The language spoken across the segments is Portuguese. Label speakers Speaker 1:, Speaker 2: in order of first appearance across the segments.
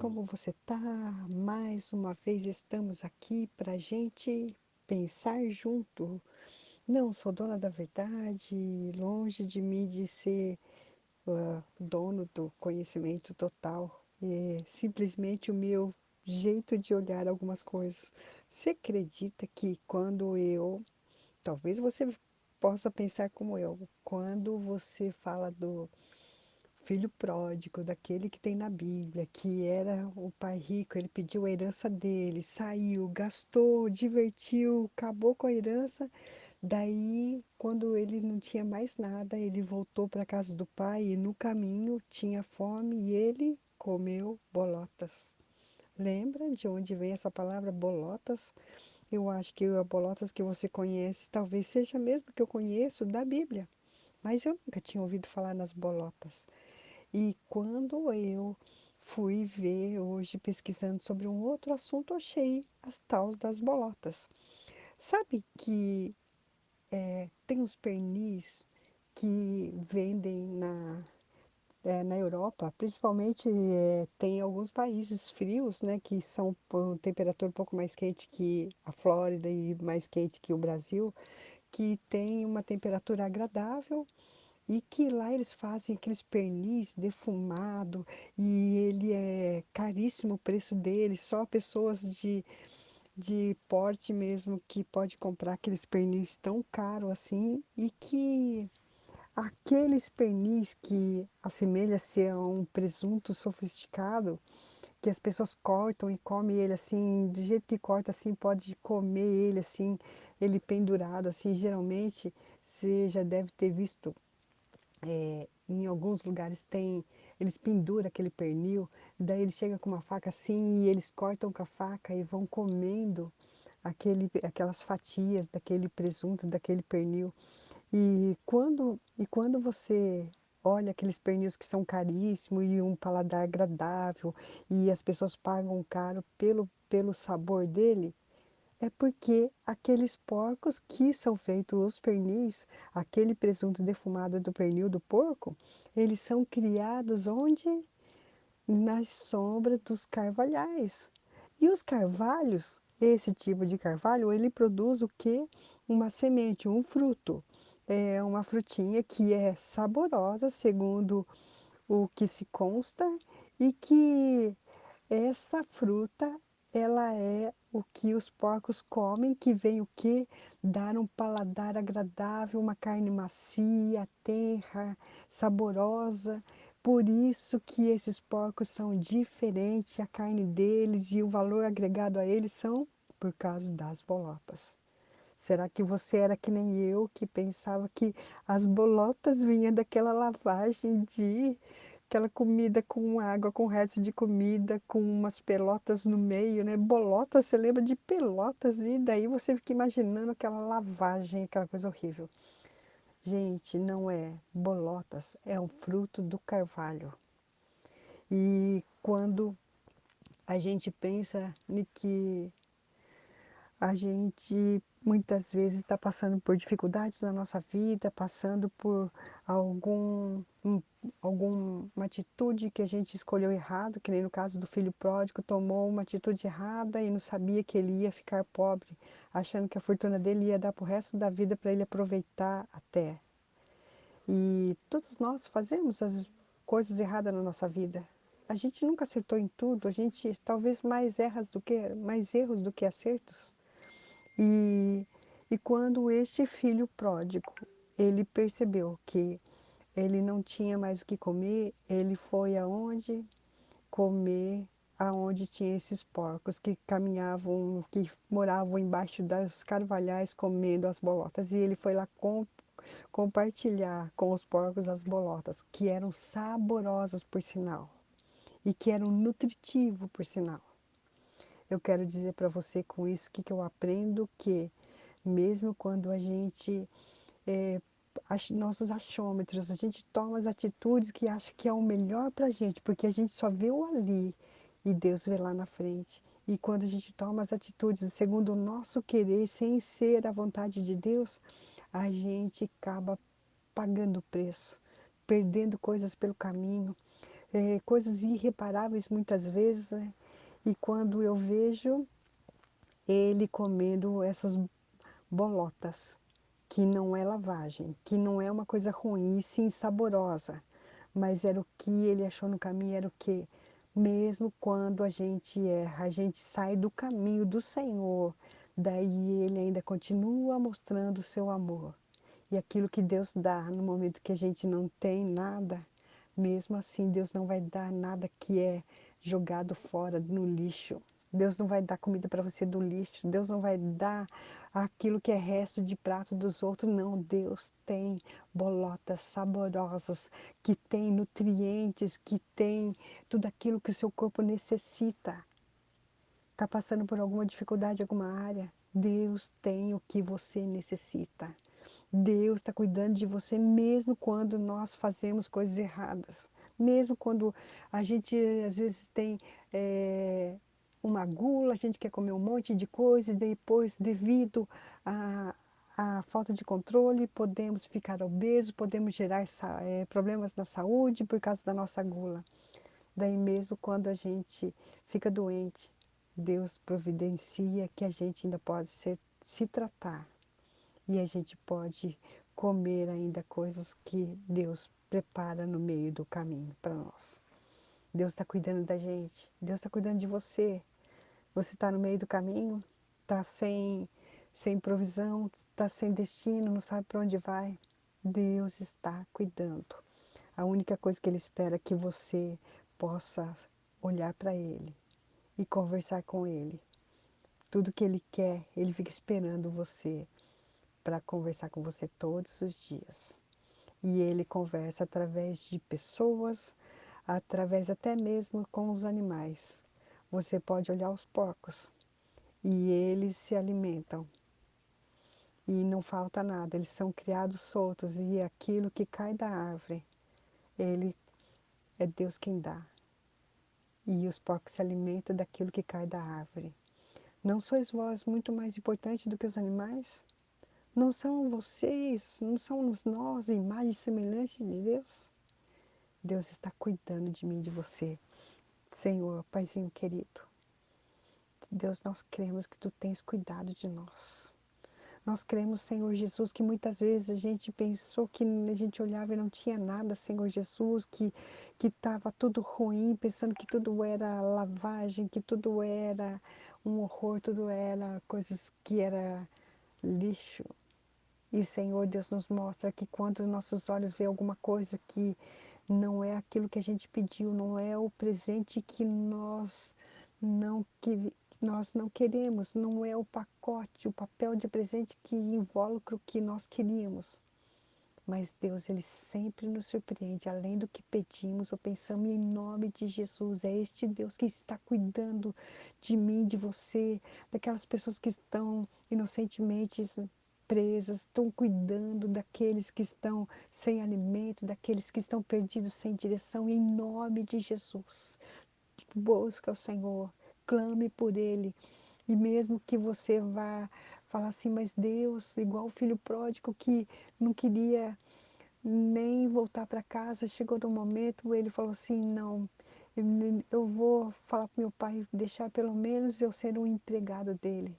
Speaker 1: como você tá? Mais uma vez estamos aqui para gente pensar junto. Não sou dona da verdade, longe de mim de ser dono do conhecimento total. É simplesmente o meu jeito de olhar algumas coisas. Você acredita que talvez você possa pensar como eu, quando você fala do filho pródigo, daquele que tem na Bíblia, que era o pai rico, ele pediu a herança dele, saiu, gastou, divertiu, acabou com a herança. Daí, quando ele não tinha mais nada, ele voltou para a casa do pai e no caminho tinha fome e ele comeu bolotas. Lembra de onde vem essa palavra bolotas? Eu acho que a bolotas que você conhece talvez seja mesmo que eu conheço da Bíblia, mas eu nunca tinha ouvido falar nas bolotas. E quando eu fui ver hoje, pesquisando sobre um outro assunto, achei as tais das bolotas. Sabe que tem uns pernis que vendem na Europa, principalmente tem alguns países frios, né, que são com temperatura um pouco mais quente que a Flórida e mais quente que o Brasil, que tem uma temperatura agradável e que lá eles fazem aqueles pernis defumado e ele é caríssimo o preço dele, só pessoas de porte mesmo que pode comprar aqueles pernis tão caro assim e que aqueles pernis que assemelha-se a um presunto sofisticado, que as pessoas cortam e comem ele assim, do jeito que corta assim, pode comer ele assim, ele pendurado assim, geralmente você já deve ter visto em alguns lugares tem, eles penduram aquele pernil, daí eles chegam com uma faca assim e eles cortam com a faca e vão comendo aquelas fatias daquele presunto, daquele pernil. E quando você olha aqueles pernil que são caríssimos e um paladar agradável e as pessoas pagam caro pelo sabor dele, é porque aqueles porcos que são feitos os pernis, aquele presunto defumado do pernil do porco, eles são criados onde? Nas sombras dos carvalhais. E os carvalhos, esse tipo de carvalho, ele produz o quê? Uma semente, um fruto. É uma frutinha que é saborosa, segundo o que se consta, e que essa fruta, ela é o que os porcos comem, que vem o quê? Dar um paladar agradável, uma carne macia, tenra, saborosa. Por isso que esses porcos são diferentes, a carne deles e o valor agregado a eles são por causa das bolotas. Será que você era que nem eu, que pensava que as bolotas vinham daquela lavagem de aquela comida com água, com resto de comida, com umas pelotas no meio, né? Bolotas, você lembra de pelotas e daí você fica imaginando aquela lavagem, aquela coisa horrível. Gente, não é bolotas, é um fruto do carvalho. E quando a gente pensa em que a gente muitas vezes está passando por dificuldades na nossa vida, passando por algum, um- alguma atitude que a gente escolheu errado, que nem no caso do filho pródigo, tomou uma atitude errada e não sabia que ele ia ficar pobre, achando que a fortuna dele ia dar para o resto da vida para ele aproveitar até. E todos nós fazemos as coisas erradas na nossa vida. A gente nunca acertou em tudo, a gente talvez mais erros do que acertos. E, e quando este filho pródigo, ele percebeu que ele não tinha mais o que comer, ele foi aonde comer, aonde tinha esses porcos que caminhavam, que moravam embaixo das carvalhais comendo as bolotas. E ele foi lá compartilhar com os porcos as bolotas, que eram saborosas por sinal e que eram nutritivos por sinal. Eu quero dizer para você com isso que eu aprendo que mesmo quando a gente é, nossos achômetros, a gente toma as atitudes que acha que é o melhor para a gente, porque a gente só vê o ali e Deus vê lá na frente. E quando a gente toma as atitudes segundo o nosso querer, sem ser a vontade de Deus, a gente acaba pagando o preço, perdendo coisas pelo caminho, coisas irreparáveis muitas vezes, né? E quando eu vejo ele comendo essas bolotas, que não é lavagem, que não é uma coisa ruim, e sim saborosa, mas era o que ele achou no caminho, era o quê? Mesmo quando a gente erra, a gente sai do caminho do Senhor, daí ele ainda continua mostrando o seu amor. E aquilo que Deus dá no momento que a gente não tem nada, mesmo assim Deus não vai dar nada que é jogado fora no lixo. Deus não vai dar comida para você do lixo. Deus não vai dar aquilo que é resto de prato dos outros. Não, Deus tem bolotas saborosas, que tem nutrientes, que tem tudo aquilo que o seu corpo necessita. Está passando por alguma dificuldade, alguma área? Deus tem o que você necessita. Deus está cuidando de você mesmo quando nós fazemos coisas erradas. Mesmo quando a gente às vezes tem uma gula, a gente quer comer um monte de coisa e depois, devido à falta de controle, podemos ficar obesos, podemos gerar problemas na saúde por causa da nossa gula. Daí mesmo quando a gente fica doente, Deus providencia que a gente ainda pode se tratar. E a gente pode comer ainda coisas que Deus prepara no meio do caminho para nós. Deus está cuidando da gente, Deus está cuidando de você. Você está no meio do caminho, está sem provisão, está sem destino, não sabe para onde vai. Deus está cuidando. A única coisa que Ele espera é que você possa olhar para Ele e conversar com Ele. Tudo que Ele quer, Ele fica esperando você para conversar com você todos os dias. E ele conversa através de pessoas, através até mesmo com os animais. Você pode olhar os porcos e eles se alimentam e não falta nada, eles são criados soltos e aquilo que cai da árvore, ele é Deus quem dá. E os porcos se alimentam daquilo que cai da árvore. Não sois vós muito mais importante do que os animais? Não são vocês, não somos nós, imagens semelhantes de Deus? Deus está cuidando de mim, de você. Senhor, Paizinho querido, Deus, nós cremos que Tu tens cuidado de nós. Nós cremos, Senhor Jesus, que muitas vezes a gente pensou que a gente olhava e não tinha nada, Senhor Jesus, que estava tudo ruim, pensando que tudo era lavagem, que tudo era um horror, tudo era coisas que era lixo. E, Senhor, Deus nos mostra que quando nossos olhos veem alguma coisa que não é aquilo que a gente pediu, não é o presente que não, que, nós não queremos, não é o pacote, o papel de presente que invólucra o que nós queríamos. Mas Deus, Ele sempre nos surpreende, além do que pedimos ou pensamos, em nome de Jesus. É este Deus que está cuidando de mim, de você, daquelas pessoas que estão inocentemente presas, estão cuidando daqueles que estão sem alimento, daqueles que estão perdidos sem direção, em nome de Jesus. Busca o Senhor, clame por Ele. E mesmo que você vá falar assim, mas Deus, igual o filho pródigo que não queria nem voltar para casa, chegou no momento, ele falou assim, não, eu vou falar para meu pai, deixar pelo menos eu ser um empregado dele.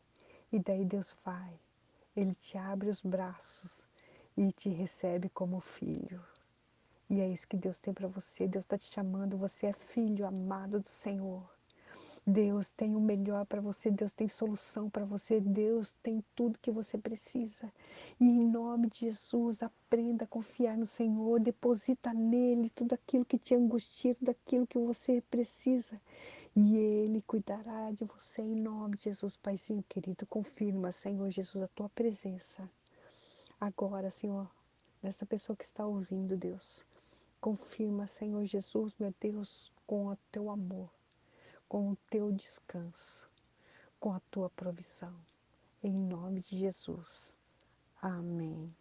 Speaker 1: E daí Deus vai, Ele te abre os braços e te recebe como filho. E é isso que Deus tem para você. Deus está te chamando. Você é filho amado do Senhor. Deus tem o melhor para você. Deus tem solução para você. Deus tem tudo que você precisa. E em nome de Jesus, aprenda a confiar no Senhor. Deposita nele tudo aquilo que te angustia, tudo aquilo que você precisa. E Ele cuidará de você em nome de Jesus, Paizinho querido. Confirma, Senhor Jesus, a tua presença. Agora, Senhor, nessa pessoa que está ouvindo, Deus. Confirma, Senhor Jesus, meu Deus, com o teu amor, com o teu descanso, com a tua provisão. Em nome de Jesus. Amém.